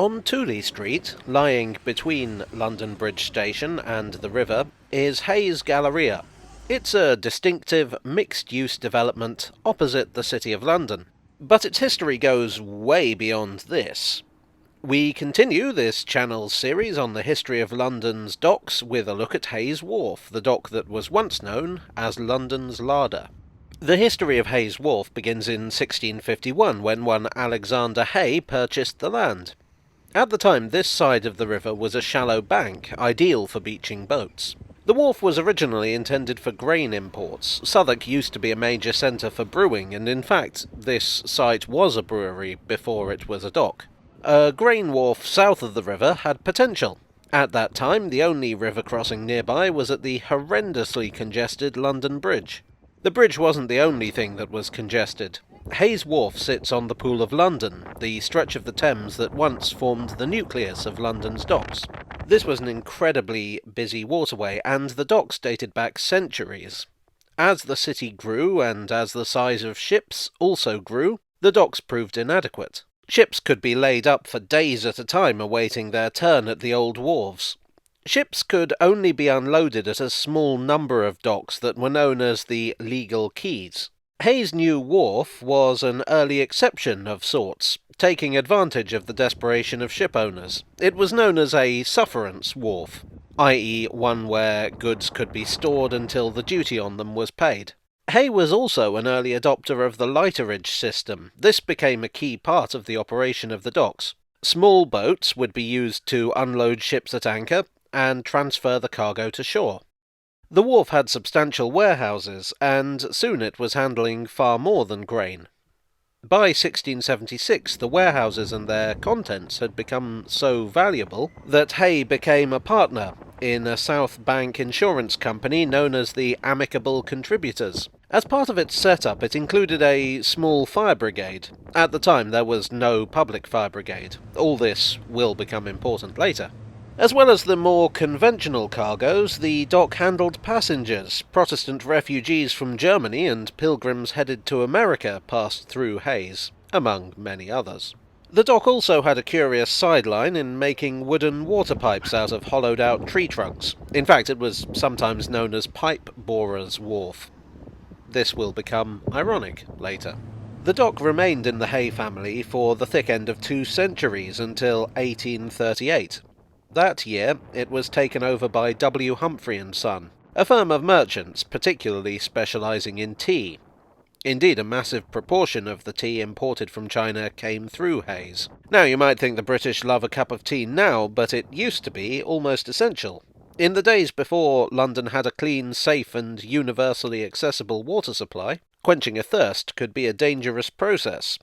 On Tooley Street, lying between London Bridge Station and the river, is Hayes Galleria. It's a distinctive, mixed-use development opposite the City of London. But its history goes way beyond this. We continue this channel's series on the history of London's docks with a look at Hayes Wharf, the dock that was once known as London's Larder. The history of Hayes Wharf begins in 1651, when one Alexander Hay purchased the land. At the time, this side of the river was a shallow bank, ideal for beaching boats. The wharf was originally intended for grain imports. Southwark used to be a major centre for brewing, and in fact, this site was a brewery before it was a dock. A grain wharf south of the river had potential. At that time, the only river crossing nearby was at the horrendously congested London Bridge. The bridge wasn't the only thing that was congested. Hayes Wharf sits on the Pool of London, the stretch of the Thames that once formed the nucleus of London's docks. This was an incredibly busy waterway, and the docks dated back centuries. As the city grew, and as the size of ships also grew, the docks proved inadequate. Ships could be laid up for days at a time awaiting their turn at the old wharves. Ships could only be unloaded at a small number of docks that were known as the legal quays. Hayes' new wharf was an early exception of sorts, taking advantage of the desperation of ship owners. It was known as a sufferance wharf, i.e. one where goods could be stored until the duty on them was paid. Hay was also an early adopter of the lighterage system. This became a key part of the operation of the docks. Small boats would be used to unload ships at anchor and transfer the cargo to shore. The wharf had substantial warehouses, and soon it was handling far more than grain. By 1676, the warehouses and their contents had become so valuable that Hay became a partner in a South Bank insurance company known as the Amicable Contributors. As part of its setup, it included a small fire brigade. At the time, there was no public fire brigade. All this will become important later. As well as the more conventional cargoes, the dock handled passengers. Protestant refugees from Germany and pilgrims headed to America passed through Hayes, among many others. The dock also had a curious sideline in making wooden water pipes out of hollowed-out tree trunks. In fact, it was sometimes known as Pipe Borer's Wharf. This will become ironic later. The dock remained in the Hay family for the thick end of 2 centuries until 1838. That year, it was taken over by W. Humphrey and Son, a firm of merchants particularly specialising in tea. Indeed, a massive proportion of the tea imported from China came through Hayes. Now, you might think the British love a cup of tea now, but it used to be almost essential. In the days before London had a clean, safe and universally accessible water supply, quenching a thirst could be a dangerous process.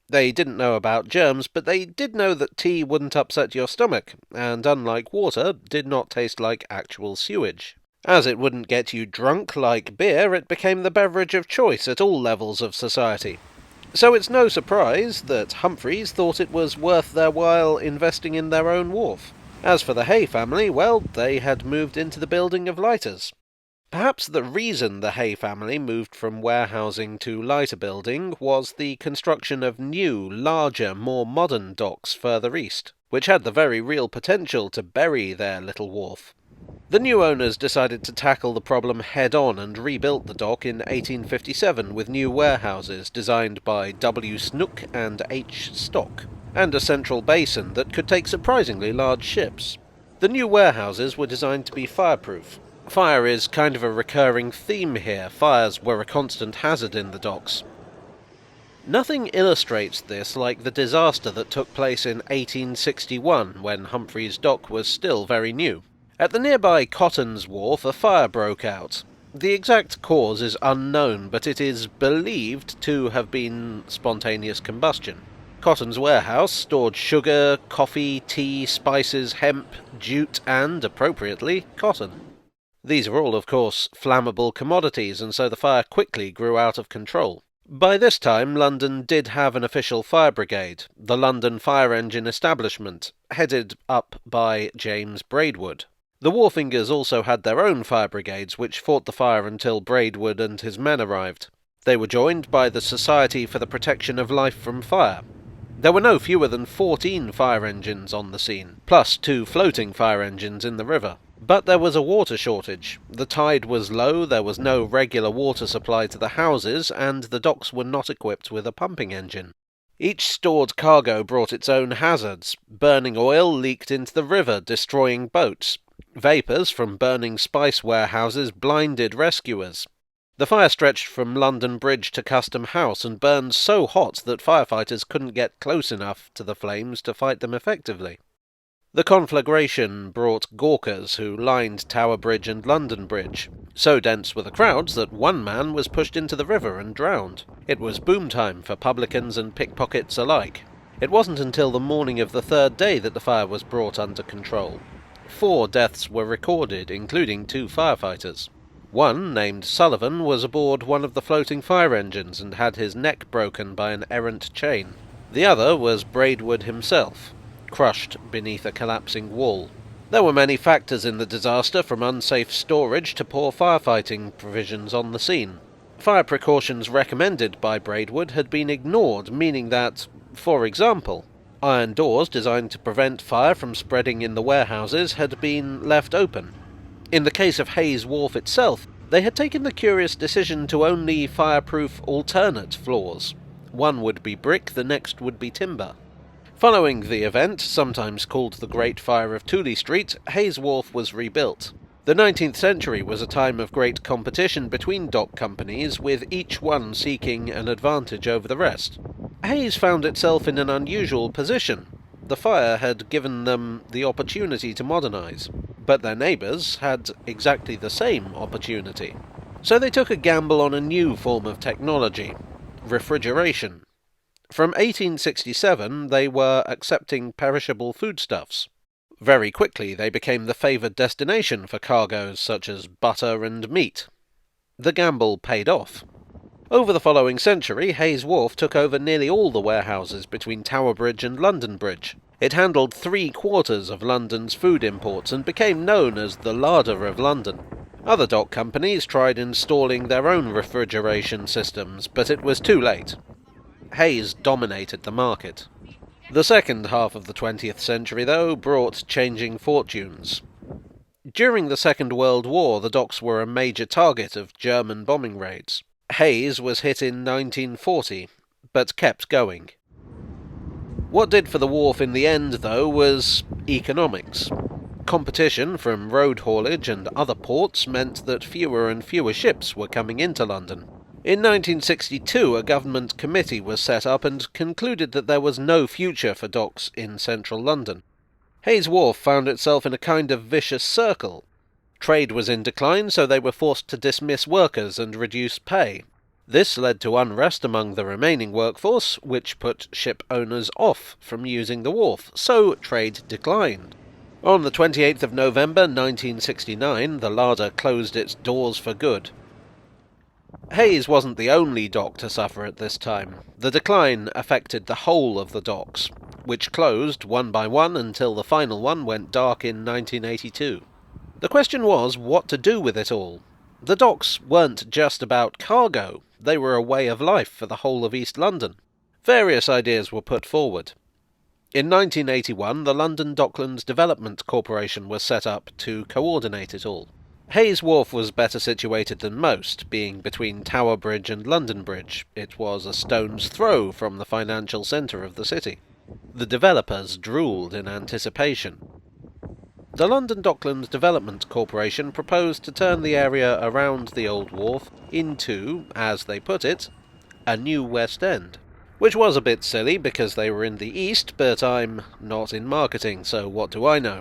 They didn't know about germs, but they did know that tea wouldn't upset your stomach, and unlike water, did not taste like actual sewage. As it wouldn't get you drunk like beer, it became the beverage of choice at all levels of society. So it's no surprise that Humphreys thought it was worth their while investing in their own wharf. As for the Hay family, well, they had moved into the building of lighters. Perhaps the reason the Hay family moved from warehousing to lighter building was the construction of new, larger, more modern docks further east, which had the very real potential to bury their little wharf. The new owners decided to tackle the problem head-on and rebuilt the dock in 1857 with new warehouses designed by W. Snook and H. Stock, and a central basin that could take surprisingly large ships. The new warehouses were designed to be fireproof. Fire is kind of a recurring theme here. Fires were a constant hazard in the docks. Nothing illustrates this like the disaster that took place in 1861, when Humphreys Dock was still very new. At the nearby Cotton's Wharf, a fire broke out. The exact cause is unknown, but it is believed to have been spontaneous combustion. Cotton's warehouse stored sugar, coffee, tea, spices, hemp, jute, and, appropriately, cotton. These were all, of course, flammable commodities, and so the fire quickly grew out of control. By this time, London did have an official fire brigade, the London Fire Engine Establishment, headed up by James Braidwood. The wharfingers also had their own fire brigades, which fought the fire until Braidwood and his men arrived. They were joined by the Society for the Protection of Life from Fire. There were no fewer than 14 fire engines on the scene, plus 2 floating fire engines in the river. But there was a water shortage. The tide was low, there was no regular water supply to the houses, and the docks were not equipped with a pumping engine. Each stored cargo brought its own hazards. Burning oil leaked into the river, destroying boats. Vapours from burning spice warehouses blinded rescuers. The fire stretched from London Bridge to Custom House and burned so hot that firefighters couldn't get close enough to the flames to fight them effectively. The conflagration brought gawkers who lined Tower Bridge and London Bridge. So dense were the crowds that one man was pushed into the river and drowned. It was boom time for publicans and pickpockets alike. It wasn't until the morning of the third day that the fire was brought under control. 4 deaths were recorded, including 2 firefighters. One, named Sullivan, was aboard one of the floating fire engines and had his neck broken by an errant chain. The other was Braidwood himself, crushed beneath a collapsing wall. There were many factors in the disaster, from unsafe storage to poor firefighting provisions on the scene. Fire precautions recommended by Braidwood had been ignored, meaning that, for example, iron doors designed to prevent fire from spreading in the warehouses had been left open. In the case of Hayes Wharf itself, they had taken the curious decision to only fireproof alternate floors. One would be brick, the next would be timber. Following the event, sometimes called the Great Fire of Tooley Street, Hayes Wharf was rebuilt. The 19th century was a time of great competition between dock companies, with each one seeking an advantage over the rest. Hayes found itself in an unusual position. The fire had given them the opportunity to modernise, but their neighbours had exactly the same opportunity. So they took a gamble on a new form of technology: refrigeration. From 1867 they were accepting perishable foodstuffs. Very quickly they became the favoured destination for cargoes such as butter and meat. The gamble paid off. Over the following century, Hayes Wharf took over nearly all the warehouses between Tower Bridge and London Bridge. It handled 3/4 of London's food imports and became known as the Larder of London. Other dock companies tried installing their own refrigeration systems, but it was too late. Hayes dominated the market. The second half of the 20th century, though, brought changing fortunes. During the Second World War, the docks were a major target of German bombing raids. Hayes was hit in 1940, but kept going. What did for the wharf in the end, though, was economics. Competition from road haulage and other ports meant that fewer and fewer ships were coming into London. In 1962, a government committee was set up and concluded that there was no future for docks in central London. Hayes Wharf found itself in a kind of vicious circle. Trade was in decline, so they were forced to dismiss workers and reduce pay. This led to unrest among the remaining workforce, which put ship owners off from using the wharf, so trade declined. On the 28th of November 1969, the larder closed its doors for good. Hayes wasn't the only dock to suffer at this time. The decline affected the whole of the docks, which closed one by one until the final one went dark in 1982. The question was what to do with it all. The docks weren't just about cargo, they were a way of life for the whole of East London. Various ideas were put forward. In 1981, the London Docklands Development Corporation was set up to coordinate it all. Hayes Wharf was better situated than most, being between Tower Bridge and London Bridge. It was a stone's throw from the financial centre of the city. The developers drooled in anticipation. The London Docklands Development Corporation proposed to turn the area around the old wharf into, as they put it, a new West End. Which was a bit silly because they were in the east, but I'm not in marketing, so what do I know?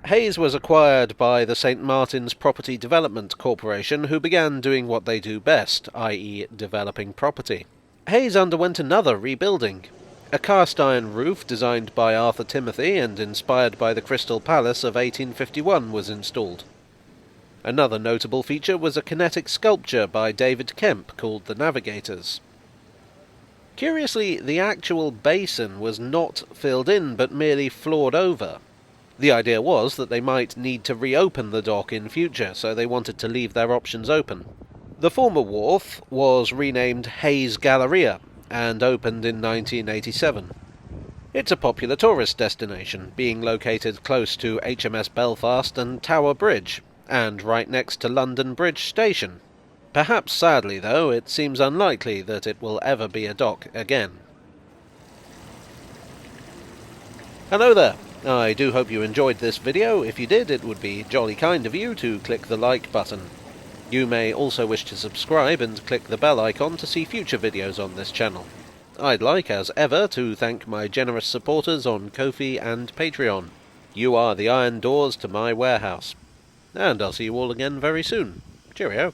Hayes was acquired by the St. Martin's Property Development Corporation, who began doing what they do best, i.e. developing property. Hayes underwent another rebuilding. A cast-iron roof designed by Arthur Timothy and inspired by the Crystal Palace of 1851 was installed. Another notable feature was a kinetic sculpture by David Kemp called the Navigators. Curiously, the actual basin was not filled in but merely floored over. The idea was that they might need to reopen the dock in future, so they wanted to leave their options open. The former wharf was renamed Hayes Galleria and opened in 1987. It's a popular tourist destination, being located close to HMS Belfast and Tower Bridge, and right next to London Bridge Station. Perhaps sadly, though, it seems unlikely that it will ever be a dock again. Hello there! I do hope you enjoyed this video. If you did, it would be jolly kind of you to click the like button. You may also wish to subscribe and click the bell icon to see future videos on this channel. I'd like, as ever, to thank my generous supporters on Ko-fi and Patreon. You are the iron doors to my warehouse. And I'll see you all again very soon. Cheerio.